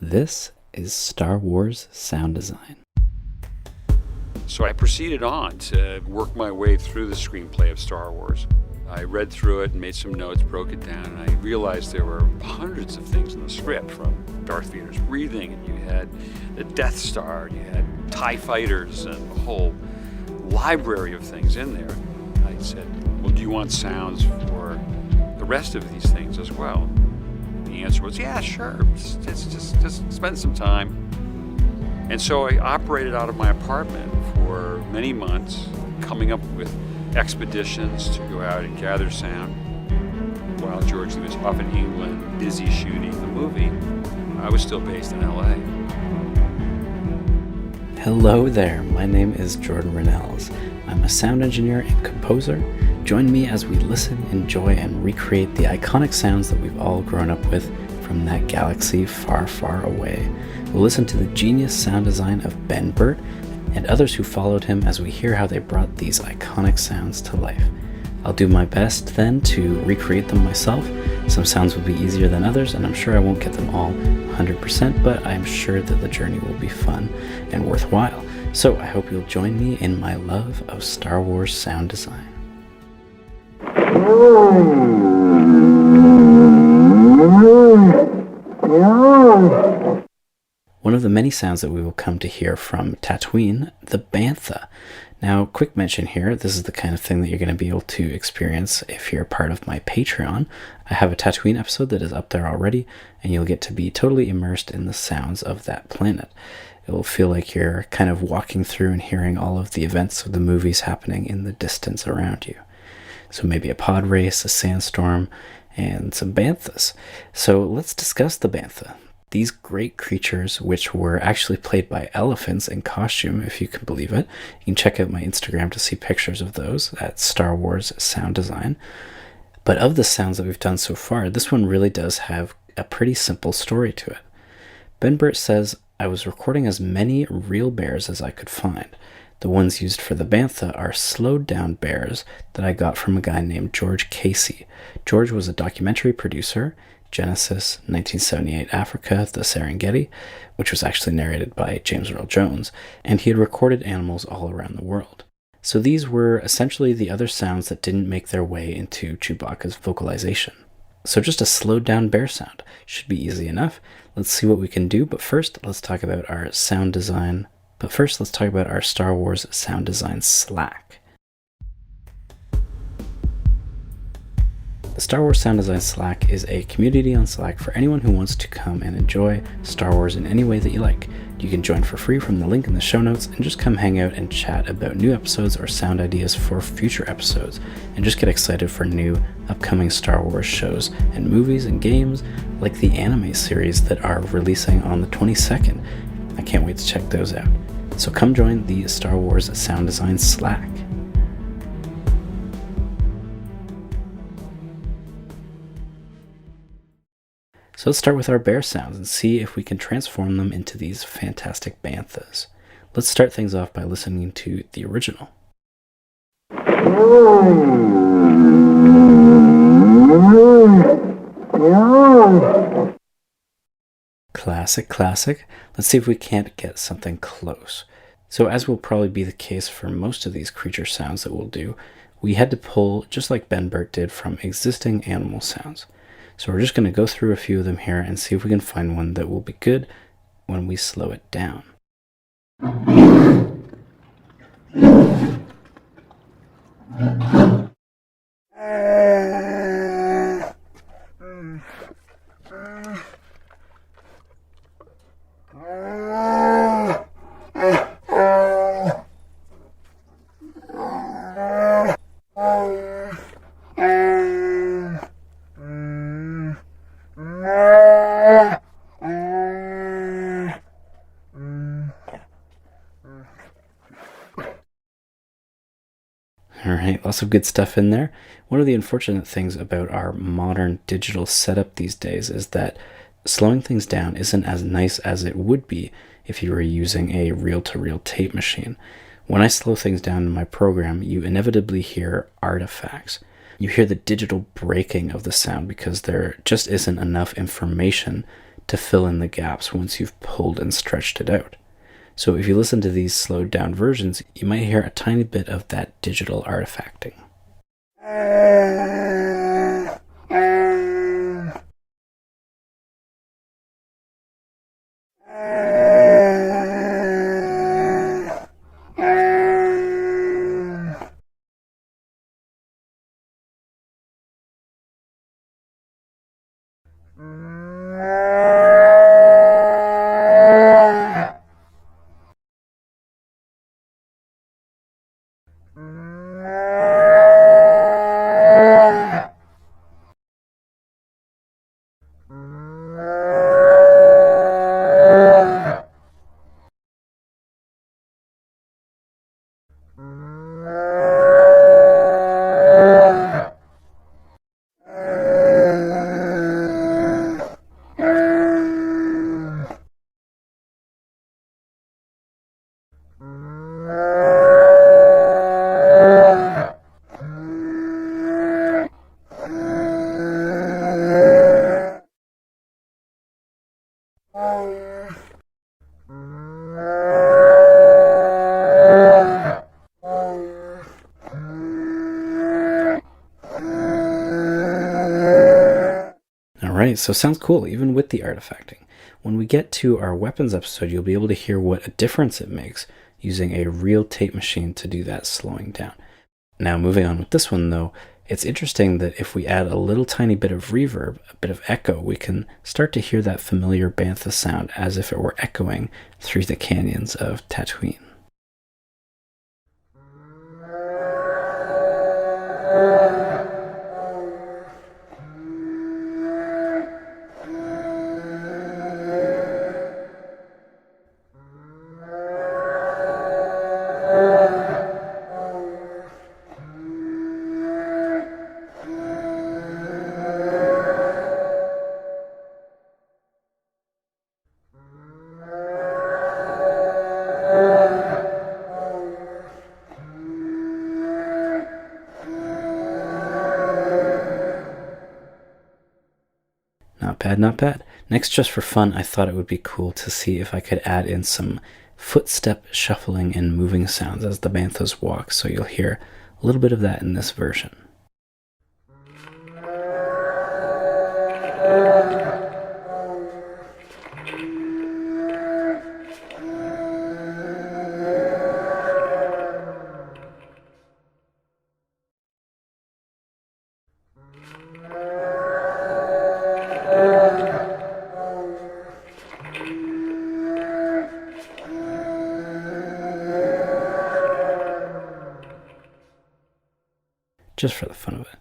This is Star Wars sound design. So I proceeded on to work my way through the screenplay of Star Wars. I read through it and made some notes, broke it down, and I realized there were hundreds of things in the script, from Darth Vader's breathing, and you had the Death Star, and you had TIE fighters, and a whole library of things in there. I said, well, do you want sounds for the rest of these things as well? The answer was, yeah, sure, just spend some time. And so I operated out of my apartment for many months, coming up with expeditions to go out and gather sound. While George was off in England, busy shooting the movie, I was still based in LA. Hello there, my name is Jordan Rennells. I'm a sound engineer and composer. Join me as we listen, enjoy, and recreate the iconic sounds that we've all grown up with from that galaxy far, far away. We'll listen to the genius sound design of Ben Burtt and others who followed him as we hear how they brought these iconic sounds to life. I'll do my best then to recreate them myself. Some sounds will be easier than others, and I'm sure I won't get them all 100%, but I'm sure that the journey will be fun and worthwhile. So I hope you'll join me in my love of Star Wars sound design. One of the many sounds that we will come to hear from Tatooine, the Bantha. Now, quick mention here, this is the kind of thing that you're going to be able to experience if you're part of my Patreon. I have a Tatooine episode that is up there already, and you'll get to be totally immersed in the sounds of that planet. It will feel like you're kind of walking through and hearing all of the events of the movies happening in the distance around you. So maybe a pod race, a sandstorm, and some banthas. So let's discuss the bantha. These great creatures, which were actually played by elephants in costume, if you can believe it. You can check out my Instagram to see pictures of those at Star Wars Sound Design. But of the sounds that we've done so far, this one really does have a pretty simple story to it. Ben Burtt says, I was recording as many real bears as I could find. The ones used for the bantha are slowed down bears that I got from a guy named George Casey. George was a documentary producer, Genesis, 1978 Africa, the Serengeti, which was actually narrated by James Earl Jones, and he had recorded animals all around the world. So these were essentially the other sounds that didn't make their way into Chewbacca's vocalization. So just a slowed down bear sound should be easy enough. Let's see what we can do, but first let's talk about our sound design. But first let's talk about our Star Wars sound design Slack. The Star Wars Sound Design Slack is a community on Slack for anyone who wants to come and enjoy Star Wars in any way that you like. You can join for free from the link in the show notes and just come hang out and chat about new episodes or sound ideas for future episodes, and just get excited for new upcoming Star Wars shows and movies and games like the anime series that are releasing on the 22nd. I can't wait to check those out. So come join the Star Wars Sound Design Slack. So let's start with our bear sounds and see if we can transform them into these fantastic banthas. Let's start things off by listening to the original. Classic, classic. Let's see if we can't get something close. So as will probably be the case for most of these creature sounds that we'll do, we had to pull, just like Ben Burtt did, from existing animal sounds. So we're just going to go through a few of them here and see if we can find one that will be good when we slow it down. Alright, lots of good stuff in there. One of the unfortunate things about our modern digital setup these days is that slowing things down isn't as nice as it would be if you were using a reel-to-reel tape machine. When I slow things down in my program, you inevitably hear artifacts. You hear the digital breaking of the sound because there just isn't enough information to fill in the gaps once you've pulled and stretched it out. So if you listen to these slowed down versions, you might hear a tiny bit of that digital artifacting. Alright, so sounds cool, even with the artifacting. When we get to our weapons episode, you'll be able to hear what a difference it makes using a real tape machine to do that slowing down. Now, moving on with this one, though, it's interesting that if we add a little tiny bit of reverb, a bit of echo, we can start to hear that familiar Bantha sound as if it were echoing through the canyons of Tatooine. Not bad, not bad. Next, just for fun, I thought it would be cool to see if I could add in some footstep shuffling and moving sounds as the Banthas walk, so you'll hear a little bit of that in this version. Just for the fun of it.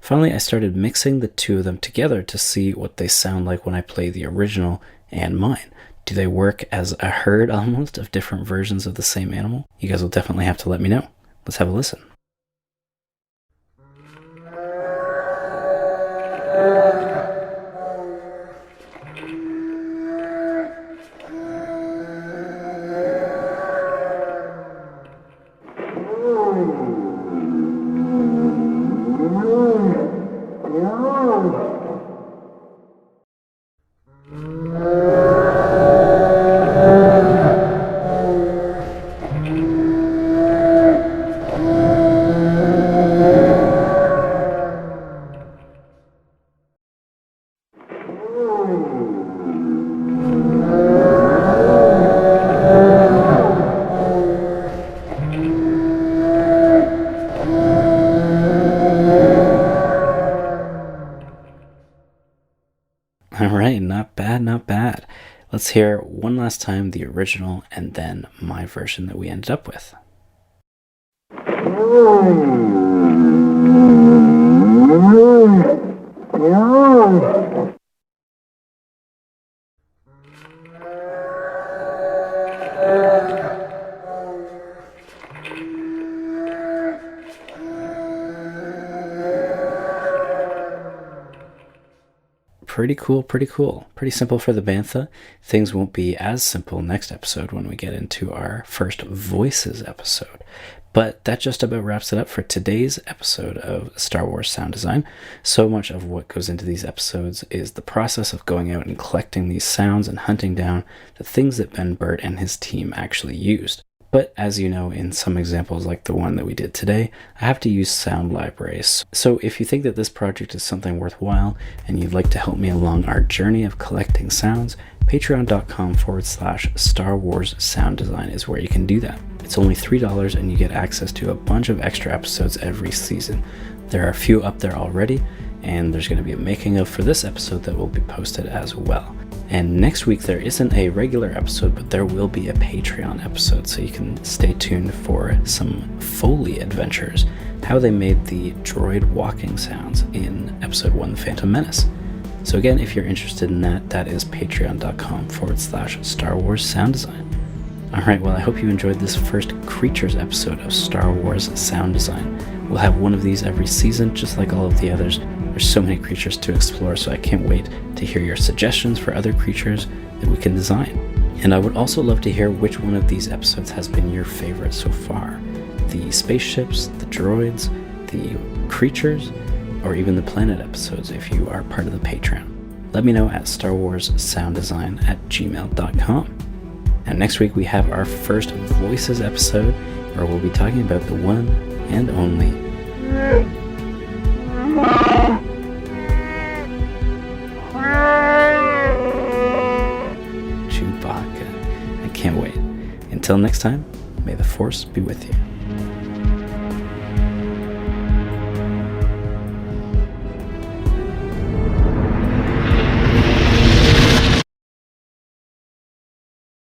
Finally, I started mixing the two of them together to see what they sound like when I play the original and mine. Do they work as a herd almost of different versions of the same animal? You guys will definitely have to let me know. Let's have a listen. Alright, not bad, not bad. Let's hear one last time the original and then my version that we ended up with. Pretty cool, pretty cool. Pretty simple for the Bantha. Things won't be as simple next episode when we get into our first voices episode. But that just about wraps it up for today's episode of Star Wars Sound Design. So much of what goes into these episodes is the process of going out and collecting these sounds and hunting down the things that Ben Burtt and his team actually used. But as you know, in some examples like the one that we did today, I have to use sound libraries. So if you think that this project is something worthwhile and you'd like to help me along our journey of collecting sounds, patreon.com/Star Wars Sound Design is where you can do that. It's only $3 and you get access to a bunch of extra episodes every season. There are a few up there already, and there's going to be a making of for this episode that will be posted as well. And next week there isn't a regular episode, but there will be a Patreon episode, so you can stay tuned for some Foley adventures, how they made the droid walking sounds in episode 1, The Phantom Menace. So again, if you're interested in that, that is patreon.com/Star Wars Sound Design. Alright, well I hope you enjoyed this first Creatures episode of Star Wars Sound Design. We'll have one of these every season, just like all of the others. There's so many creatures to explore, so I can't wait to hear your suggestions for other creatures that we can design. And I would also love to hear which one of these episodes has been your favorite so far. The spaceships, the droids, the creatures, or even the planet episodes if you are part of the Patreon. Let me know at starwarssounddesign@gmail.com. And next week we have our first Voices episode, where we'll be talking about the one and only Chewbacca. I can't wait. Until next time, may the Force be with you.